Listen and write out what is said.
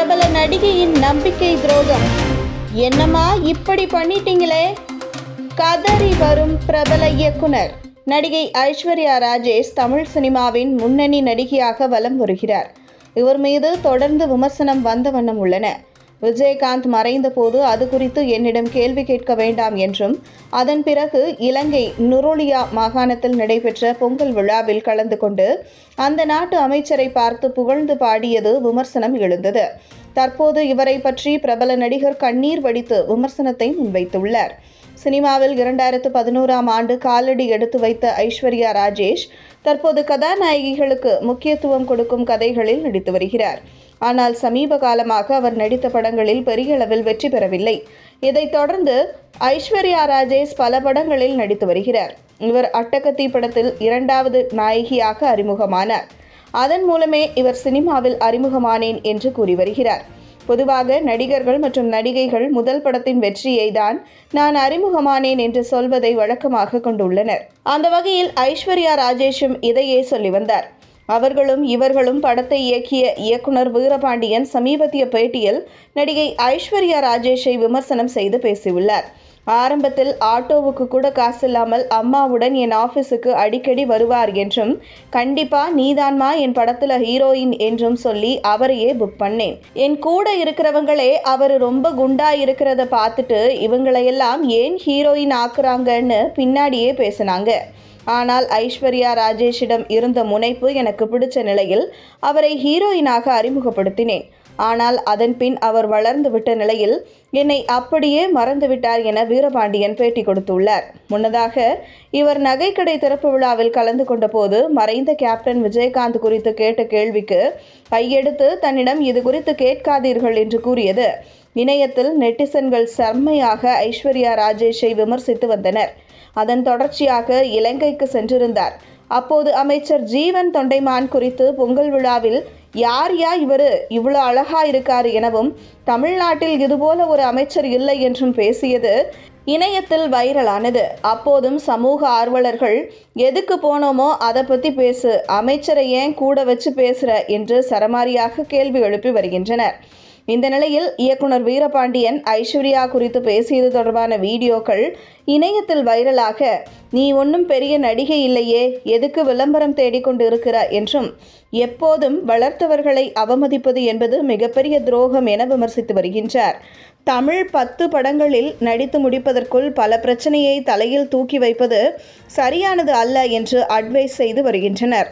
பிரபல நடிகையின் நம்பிக்கை துரோகம். என்னம்மா இப்படி பண்ணிட்டீங்களே? கதறி வரும் பிரபல இயக்குனர். நடிகை ஐஸ்வர்யா ராஜேஷ் தமிழ் சினிமாவின் முன்னணி நடிகையாக வலம் வருகிறார். இவர் மீது தொடர்ந்து விமர்சனம் வந்த வண்ணம் உள்ளன. விஜயகாந்த் மறைந்த போது அது குறித்து என்னிடம் கேள்வி கேட்க வேண்டாம் என்றும், அதன் பிறகு இலங்கை நுரோலியா மாகாணத்தில் நடைபெற்ற பொங்கல் விழாவில் கலந்து கொண்டு அந்த நாட்டு அமைச்சரை பார்த்து புகழ்ந்து பாடியது விமர்சனம் எழுந்தது. தற்போது இவரை பற்றி பிரபல நடிகர் கண்ணீர் வடித்து விமர்சனத்தை முன்வைத்துள்ளார். சினிமாவில் 2011ஆம் ஆண்டு காலடி எடுத்து வைத்த ஐஸ்வர்யா ராஜேஷ் தற்போது கதாநாயகிகளுக்கு முக்கியத்துவம் கொடுக்கும் கதைகளில் நடித்து வருகிறார். ஆனால் சமீப காலமாக அவர் நடித்த படங்களில் பெரிய அளவில் வெற்றி பெறவில்லை. இதைத் தொடர்ந்து ஐஸ்வர்யா ராஜேஷ் பல படங்களில் நடித்து வருகிறார். இவர் அட்டகத்தி படத்தில் 2வது நாயகியாக அறிமுகமானார். அதன் மூலமே இவர் சினிமாவில் அறிமுகமானேன் என்று கூறி வருகிறார். பொதுவாக நடிகர்கள் மற்றும் நடிகைகள் முதல் படத்தின் வெற்றியை தான் நான் அறிமுகமானேன் என்று சொல்வதை வழக்கமாக கொண்டுள்ளனர். அந்த வகையில் ஐஸ்வர்யா ராஜேஷும் இதையே சொல்லி வந்தார். அவர்களும் இவர்களும் படத்தை இயக்கிய இயக்குனர் வீரபாண்டியன் சமீபத்திய பேட்டியில் நடிகை ஐஸ்வர்யா ராஜேஷை விமர்சனம் செய்து பேசியுள்ளார். ஆரம்பத்தில் ஆட்டோவுக்கு கூட காசில்லாமல் அம்மாவுடன் என் ஆஃபீஸுக்கு அடிக்கடி வருவார் என்றும், கண்டிப்பா நீதான்மா என் படத்துல ஹீரோயின் என்றும் சொல்லி அவரையே புக் பண்ணேன். என் கூட இருக்கிறவங்களே அவர் ரொம்ப குண்டா இருக்கிறத பார்த்துட்டு இவங்களையெல்லாம் ஏன் ஹீரோயின் ஆக்குறாங்கன்னு பின்னாடியே பேசினாங்க. ஆனால் ஐஸ்வர்யா ராஜேஷிடம் இருந்த முனைப்பு எனக்கு பிடிச்ச நிலையில் அவரை ஹீரோயினாக அறிமுகப்படுத்தினேன். ஆனால் அதன் பின் அவர் வளர்ந்து விட்ட நிலையில் என்னை அப்படியே மறந்துவிட்டார் என வீரபாண்டியன் பேட்டி கொடுத்துள்ளார். முன்னதாக இவர் நகைக்கடை திறப்பு விழாவில் கலந்து கொண்ட போது மறைந்த கேப்டன் விஜயகாந்த் குறித்து கேட்ட கேள்விக்கு கையெடுத்து தன்னிடம் இது குறித்து கேட்காதீர்கள் என்று கூறியது. இணையத்தில் நெட்டிசன்கள் செம்மையாக ஐஸ்வர்யா ராஜேஷை விமர்சித்து வந்தனர். அதன் தொடர்ச்சியாக இலங்கைக்கு சென்றிருந்தார். அப்போது அமைச்சர் ஜீவன் தொண்டைமான் குறித்து பொங்கல் விழாவில் யார் இவரு இவ்வளோ அழகா இருக்காரு எனவும், தமிழ்நாட்டில் இதுபோல ஒரு அமைச்சர் இல்லை என்றும் பேசியது இணையத்தில் வைரலானது. அப்போதும் சமூக ஆர்வலர்கள் எதுக்கு போனோமோ அதை பற்றி பேசு, அமைச்சரை ஏன் கூட வச்சு பேசுற என்று சரமாரியாக கேள்வி எழுப்பி வருகின்றனர். இந்த நிலையில் இயக்குனர் வீரபாண்டியன் ஐஸ்வர்யா குறித்து பேசியது தொடர்பான வீடியோக்கள் இணையத்தில் வைரலாக, நீ ஒன்றும் பெரிய நடிகை இல்லையே, எதுக்கு விளம்பரம் தேடிக்கொண்டு இருக்கிற என்றும், எப்போதும் வளர்த்தவர்களை அவமதிப்பது என்பது மிகப்பெரிய துரோகம் என விமர்சித்து வருகின்றார். தமிழ் 10 படங்களில் நடித்து முடிப்பதற்குள் பல பிரச்சனையை தலையில் தூக்கி வைப்பது சரியானது அல்ல என்று அட்வைஸ் செய்து வருகின்றனர்.